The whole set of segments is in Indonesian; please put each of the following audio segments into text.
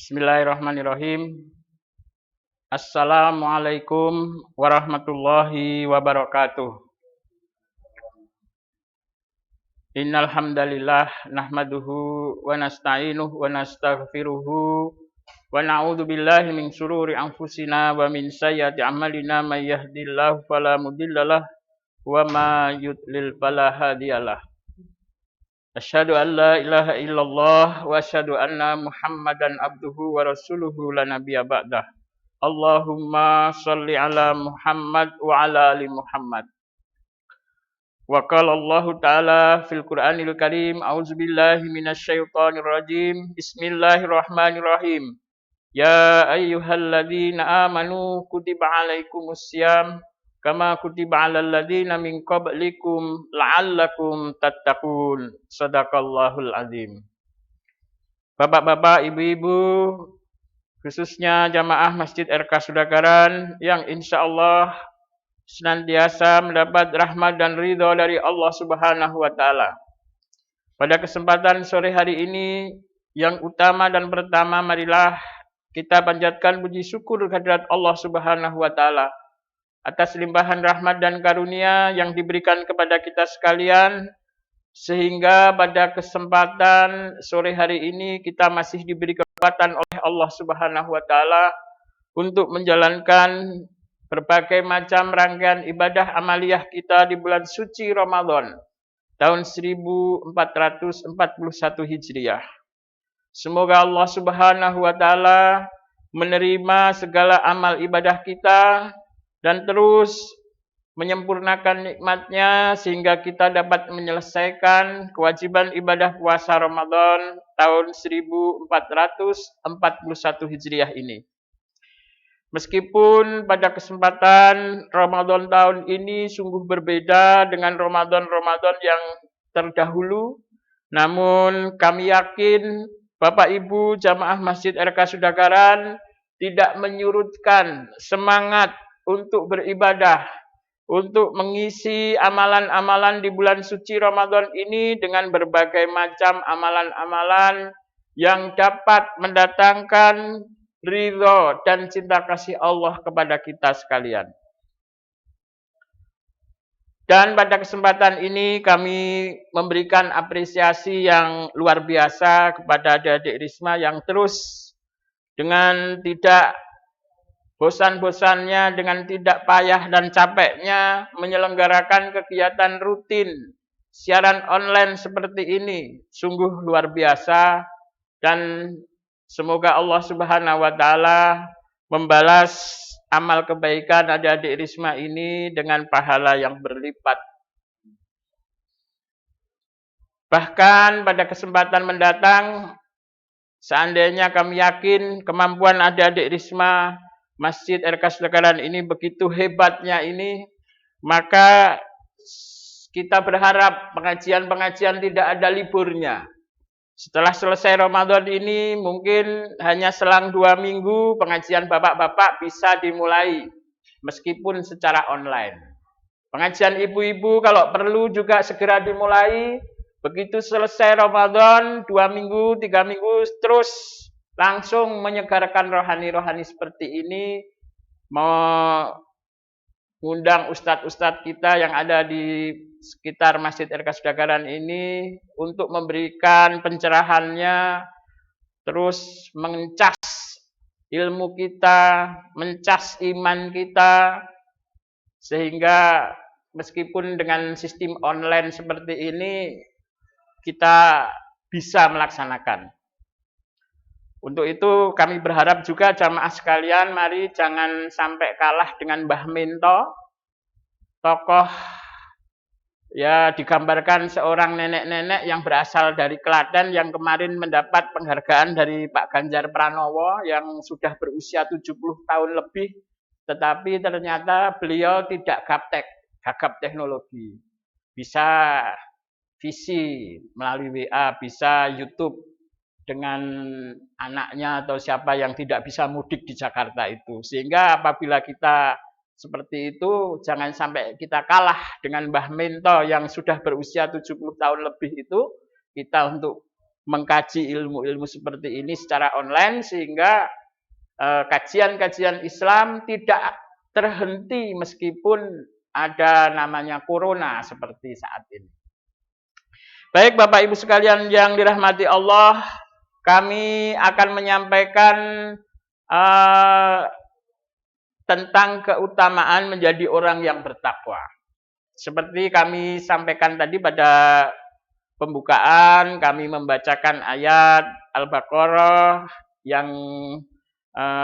Bismillahirrahmanirrahim. Assalamualaikum warahmatullahi wabarakatuh. Innal hamdalillah nahmaduhu wa nasta'inuhu wa nastaghfiruhu wa na'udzu billahi min shururi anfusina wa min sayyiati a'malina may yahdihillahu fala mudhillalah wa ma yudlil fala hadiyalah. Asyhadu an la ilaha illallah wa asyhadu anna Muhammadan abduhu wa rasuluhu la nabiyya ba'dah. Allahumma shalli ala Muhammad wa ala ali Muhammad. Wa qala Allah ta'ala fil Qur'anil Karim, a'udzubillahi minasyaitonir rajim. Bismillahirrahmanirrahim. Ya ayyuhalladzina amanu kutiba alaikumussyam kama kutiba alal ladzina min qablikum la'allakum tattaqun. Shadaqallahul azim. Bapak-bapak, ibu-ibu, khususnya jamaah Masjid RK Sudagaran yang insya Allah senantiasa mendapat rahmat dan ridho dari Allah Subhanahu wa Ta'ala. Pada kesempatan sore hari ini, yang utama dan pertama, marilah kita panjatkan puji syukur kehadirat Allah Subhanahu wa Ta'ala atas limpahan rahmat dan karunia yang diberikan kepada kita sekalian, sehingga pada kesempatan sore hari ini kita masih diberi kekuatan oleh Allah Subhanahu wa Ta'ala untuk menjalankan berbagai macam rangkaian ibadah amaliyah kita di bulan suci Ramadan tahun 1441 Hijriah. Semoga Allah Subhanahu wa Ta'ala menerima segala amal ibadah kita dan terus menyempurnakan nikmatnya sehingga kita dapat menyelesaikan kewajiban ibadah puasa Ramadan tahun 1441 Hijriah ini. Meskipun pada kesempatan Ramadan tahun ini sungguh berbeda dengan Ramadan-Ramadan yang terdahulu, namun kami yakin Bapak Ibu jamaah Masjid RK Sudagaran tidak menyurutkan semangat untuk beribadah, untuk mengisi amalan-amalan di bulan suci Ramadan ini dengan berbagai macam amalan-amalan yang dapat mendatangkan ridho dan cinta kasih Allah kepada kita sekalian. Dan pada kesempatan ini kami memberikan apresiasi yang luar biasa kepada adik-adik Risma yang terus dengan tidak bosan-bosannya, dengan tidak payah dan capeknya menyelenggarakan kegiatan rutin siaran online seperti ini. Sungguh luar biasa dan semoga Allah Subhanahu wa Ta'ala membalas amal kebaikan adik-adik Risma ini dengan pahala yang berlipat. Bahkan pada kesempatan mendatang, seandainya kami yakin kemampuan adik-adik Risma Masjid RK Sudagaran ini begitu hebatnya ini, maka kita berharap pengajian-pengajian tidak ada liburnya. Setelah selesai Ramadan ini, mungkin hanya selang 2 minggu pengajian bapak-bapak bisa dimulai, meskipun secara online. Pengajian ibu-ibu kalau perlu juga segera dimulai. Begitu selesai Ramadan, 2 minggu, 3 minggu, terus langsung menyegarkan rohani-rohani seperti ini, mengundang ustadz-ustadz kita yang ada di sekitar Masjid RK Sudagaran ini untuk memberikan pencerahannya, terus mencas ilmu kita, mencas iman kita, sehingga meskipun dengan sistem online seperti ini, kita bisa melaksanakan. Untuk itu kami berharap juga jamaah sekalian, mari jangan sampai kalah dengan Mbah Minto, tokoh ya digambarkan seorang nenek-nenek yang berasal dari Klaten yang kemarin mendapat penghargaan dari Pak Ganjar Pranowo yang sudah berusia 70 tahun lebih, tetapi ternyata beliau tidak gagap teknologi. Bisa visi melalui WA, bisa YouTube dengan anaknya atau siapa yang tidak bisa mudik di Jakarta itu. Sehingga apabila kita seperti itu, jangan sampai kita kalah dengan Mbah Minto yang sudah berusia 70 tahun lebih itu, kita untuk mengkaji ilmu-ilmu seperti ini secara online sehingga kajian-kajian Islam tidak terhenti meskipun ada namanya corona seperti saat ini. Baik Bapak Ibu sekalian yang dirahmati Allah, kami akan menyampaikan tentang keutamaan menjadi orang yang bertakwa. Seperti kami sampaikan tadi pada pembukaan, kami membacakan ayat Al-Baqarah yang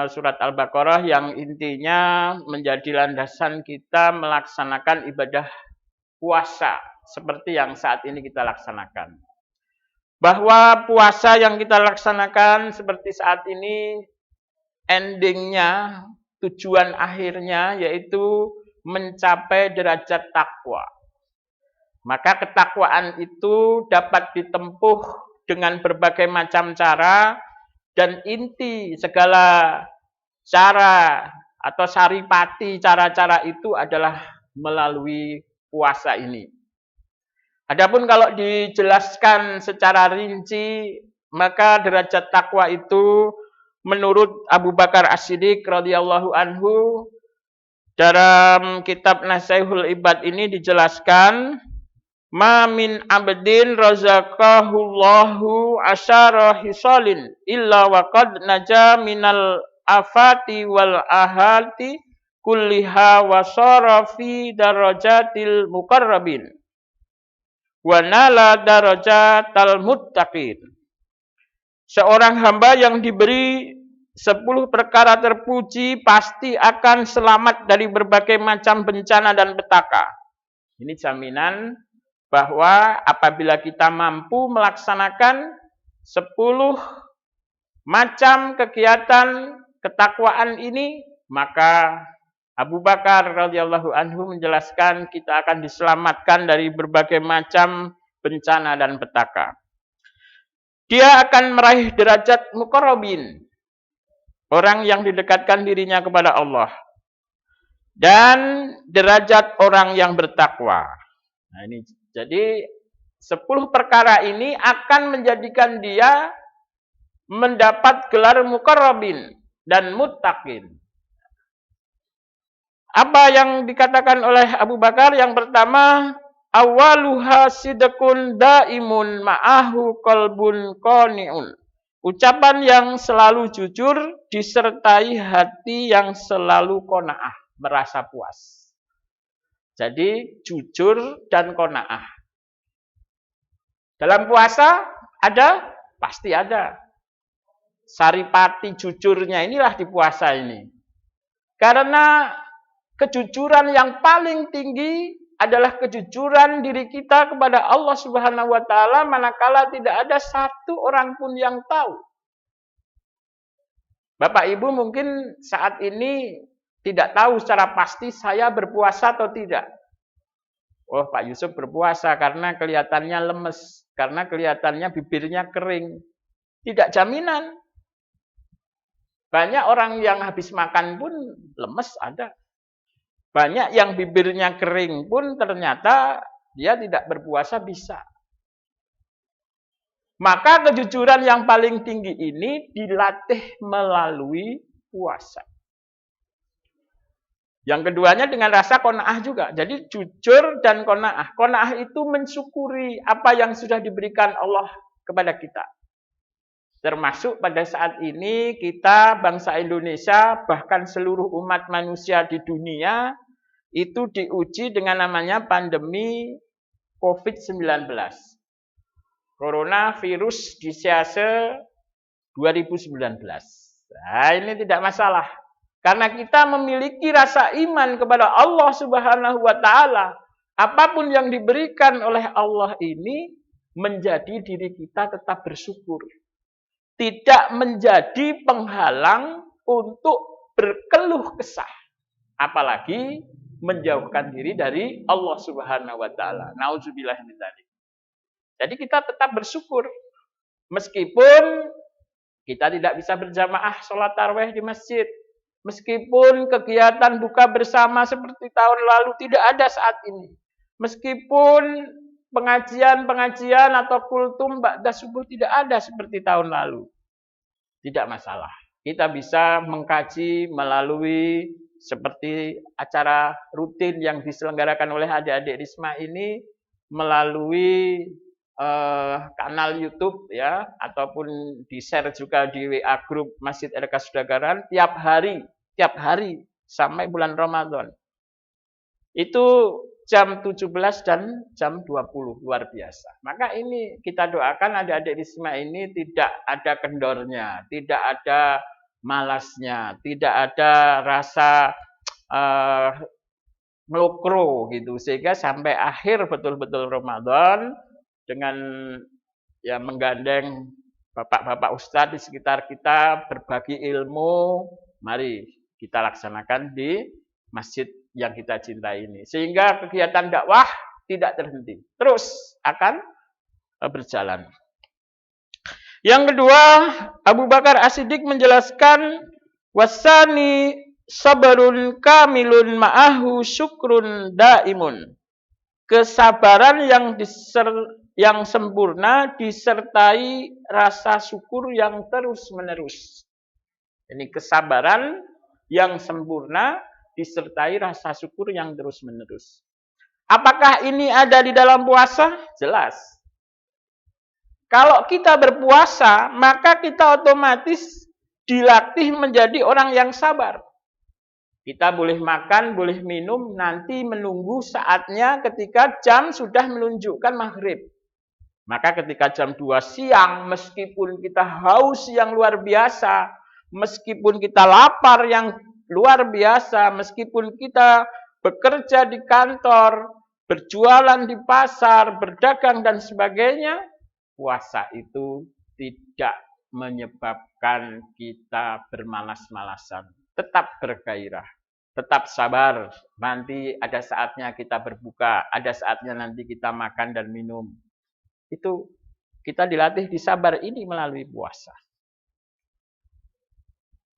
surat Al-Baqarah yang intinya menjadi landasan kita melaksanakan ibadah puasa seperti yang saat ini kita laksanakan. Bahwa puasa yang kita laksanakan seperti saat ini endingnya, tujuan akhirnya yaitu mencapai derajat takwa. Maka ketakwaan itu dapat ditempuh dengan berbagai macam cara dan inti segala cara atau saripati cara-cara itu adalah melalui puasa ini. Adapun kalau dijelaskan secara rinci, maka derajat takwa itu menurut Abu Bakar As-Siddiq radhiyallahu anhu dalam kitab Nasihatul Ibad ini dijelaskan, ma min abdin razaqahullahu asyara hisalin illa waqad naja minal afati wal ahati kulliha wa sara fi darajatil muqarrabin wa nala darajatal muttaqin. Seorang hamba yang diberi 10 perkara terpuji pasti akan selamat dari berbagai macam bencana dan petaka. Ini jaminan bahwa apabila kita mampu melaksanakan 10 macam kegiatan ketakwaan ini, maka Abu Bakar radhiyallahu anhu menjelaskan kita akan diselamatkan dari berbagai macam bencana dan petaka. Dia akan meraih derajat muqarrabin, orang yang didekatkan dirinya kepada Allah, dan derajat orang yang bertakwa. Nah, ini jadi 10 perkara ini akan menjadikan dia mendapat gelar muqarrabin dan muttaqin. Apa yang dikatakan oleh Abu Bakar? Yang pertama, awaluha sidqun daimun ma'ahu qalbun qani'un. Ucapan yang selalu jujur disertai hati yang selalu qanaah, merasa puas. Jadi jujur dan qanaah. Dalam puasa ada? Pasti ada. Saripati jujurnya inilah di puasa ini. Karena kejujuran yang paling tinggi adalah kejujuran diri kita kepada Allah Subhanahu wa taala manakala tidak ada satu orang pun yang tahu. Bapak Ibu mungkin saat ini tidak tahu secara pasti saya berpuasa atau tidak. Oh, Pak Yusuf berpuasa karena kelihatannya lemes, karena kelihatannya bibirnya kering. Tidak jaminan. Banyak orang yang habis makan pun lemes ada. Banyak yang bibirnya kering pun ternyata dia tidak berpuasa bisa. Maka kejujuran yang paling tinggi ini dilatih melalui puasa. Yang keduanya dengan rasa qanaah juga. Jadi jujur dan qanaah. Qanaah itu mensyukuri apa yang sudah diberikan Allah kepada kita. Termasuk pada saat ini kita bangsa Indonesia bahkan seluruh umat manusia di dunia itu diuji dengan namanya pandemi COVID-19. Coronavirus disease 2019. Nah, ini tidak masalah. Karena kita memiliki rasa iman kepada Allah Subhanahu wa taala, apapun yang diberikan oleh Allah ini menjadi diri kita tetap bersyukur. Tidak menjadi penghalang untuk berkeluh kesah. Apalagi menjauhkan diri dari Allah Subhanahu wa taala. Nauzubillah min dzalik. Jadi kita tetap bersyukur meskipun kita tidak bisa berjamaah sholat tarawih di masjid. Meskipun kegiatan buka bersama seperti tahun lalu tidak ada saat ini. Meskipun pengajian atau kultum ba'da subuh tidak ada seperti tahun lalu. Tidak masalah. Kita bisa mengkaji melalui seperti acara rutin yang diselenggarakan oleh adik-adik Risma ini melalui kanal YouTube ya, ataupun di-share juga di WA grup Masjid RK Sudagaran tiap hari sampai bulan Ramadan. Itu jam 17 dan jam 20, luar biasa. Maka ini kita doakan adik-adik Risma ini tidak ada kendornya, tidak ada malasnya, tidak ada rasa melukro gitu, sehingga sampai akhir betul-betul Ramadan dengan ya menggandeng bapak-bapak ustadz di sekitar kita berbagi ilmu, mari kita laksanakan di masjid yang kita cintai ini. Sehingga kegiatan dakwah tidak terhenti, terus akan berjalan. Yang kedua, Abu Bakar As-Siddiq menjelaskan wasani sabarun kamilun ma'ahu syukrun daimun. Kesabaran yang sempurna disertai rasa syukur yang terus-menerus. Ini kesabaran yang sempurna disertai rasa syukur yang terus-menerus. Apakah ini ada di dalam puasa? Jelas. Kalau kita berpuasa, maka kita otomatis dilatih menjadi orang yang sabar. Kita boleh makan, boleh minum, nanti menunggu saatnya ketika jam sudah menunjukkan maghrib. Maka ketika jam 2 siang, meskipun kita haus yang luar biasa, meskipun kita lapar yang luar biasa, meskipun kita bekerja di kantor, berjualan di pasar, berdagang dan sebagainya, puasa itu tidak menyebabkan kita bermalas-malasan. Tetap bergairah, tetap sabar. Nanti ada saatnya kita berbuka, ada saatnya nanti kita makan dan minum. Itu kita dilatih di sabar ini melalui puasa.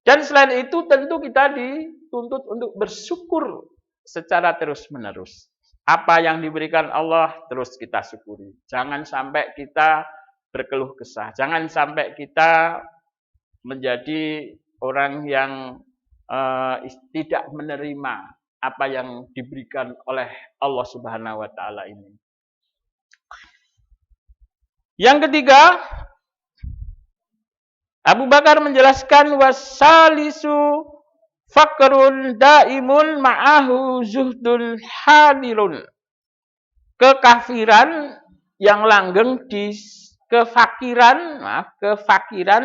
Dan selain itu tentu kita dituntut untuk bersyukur secara terus-menerus. Apa yang diberikan Allah terus kita syukuri. Jangan sampai kita berkeluh kesah. Jangan sampai kita menjadi orang yang tidak menerima apa yang diberikan oleh Allah Subhanahu wa taala ini. Yang ketiga, Abu Bakar menjelaskan wasalisu fakrun daimun ma'ahu zuhdun hadirun. Kekafiran yang langgeng kefakiran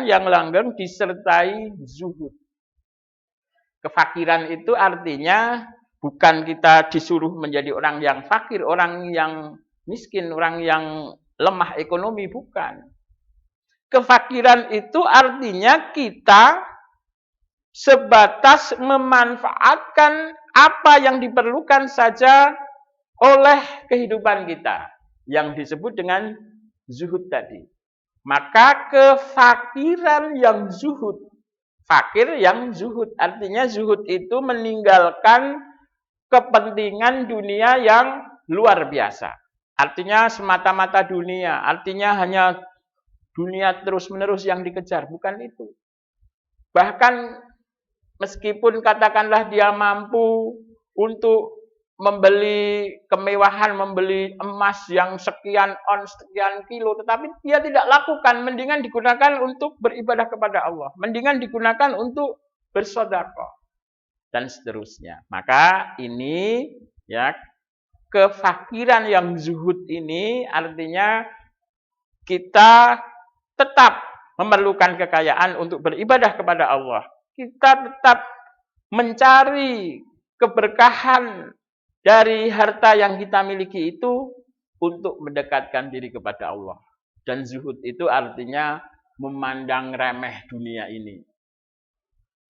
yang langgeng disertai zuhud. Kefakiran itu artinya bukan kita disuruh menjadi orang yang fakir, orang yang miskin, orang yang lemah ekonomi, bukan. Kefakiran itu artinya kita sebatas memanfaatkan apa yang diperlukan saja oleh kehidupan kita, yang disebut dengan zuhud tadi. Maka kefakiran yang zuhud, fakir yang zuhud, artinya zuhud itu meninggalkan kepentingan dunia yang luar biasa. Artinya semata-mata dunia, artinya hanya dunia terus-menerus yang dikejar, bukan itu. Bahkan meskipun katakanlah dia mampu untuk membeli kemewahan, membeli emas yang sekian ons, sekian kilo, tetapi dia tidak lakukan, mendingan digunakan untuk beribadah kepada Allah, mendingan digunakan untuk bersedekah dan seterusnya. Maka ini ya, kefakiran yang zuhud ini artinya kita tetap memerlukan kekayaan untuk beribadah kepada Allah. Kita tetap mencari keberkahan dari harta yang kita miliki itu untuk mendekatkan diri kepada Allah. Dan zuhud itu artinya memandang remeh dunia ini.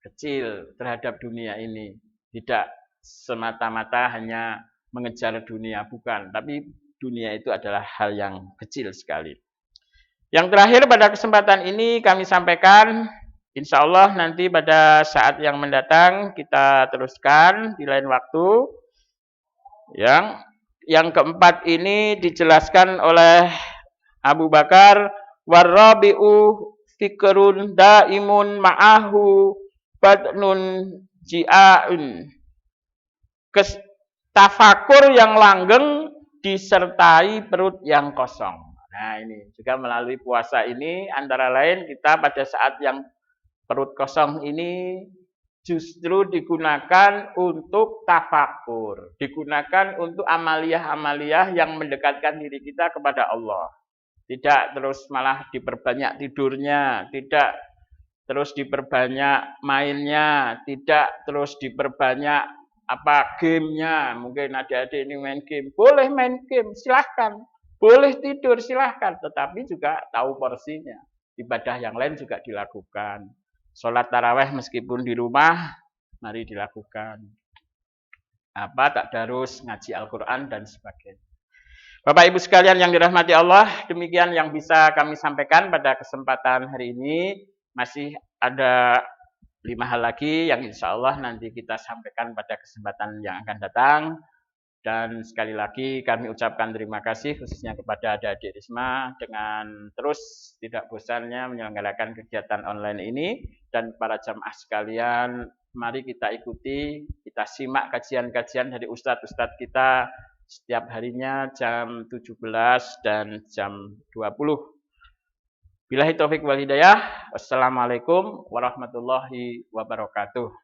Kecil terhadap dunia ini. Tidak semata-mata hanya mengejar dunia, bukan. Tapi dunia itu adalah hal yang kecil sekali. Yang terakhir pada kesempatan ini kami sampaikan, insya Allah nanti pada saat yang mendatang kita teruskan di lain waktu. Yang yang keempat ini dijelaskan oleh Abu Bakar, warabi'u fikrun daimun ma'ahu badnun ji'aun. Tafakur yang langgeng disertai perut yang kosong. Nah, ini juga melalui puasa ini antara lain kita pada saat yang perut kosong ini justru digunakan untuk tafakur, digunakan untuk amaliyah-amaliyah yang mendekatkan diri kita kepada Allah. Tidak terus malah diperbanyak tidurnya, tidak terus diperbanyak mainnya, tidak terus diperbanyak gamenya. Mungkin adik-adik ini main game, boleh main game, silahkan. Boleh tidur, silahkan. Tetapi juga tahu porsinya. Ibadah yang lain juga dilakukan. Sholat taraweh meskipun di rumah, mari dilakukan. Takdarus, ngaji Al-Quran, dan sebagainya. Bapak Ibu sekalian yang dirahmati Allah, demikian yang bisa kami sampaikan pada kesempatan hari ini. Masih ada 5 hal lagi yang insya Allah nanti kita sampaikan pada kesempatan yang akan datang. Dan sekali lagi kami ucapkan terima kasih khususnya kepada adik-adik Risma dengan terus tidak bosannya menyelenggarakan kegiatan online ini. Dan para jamaah sekalian, mari kita ikuti, kita simak kajian-kajian dari ustadz-ustadz kita setiap harinya jam 17 dan jam 20. Billahi taufik wal hidayah. Wassalamualaikum warahmatullahi wabarakatuh.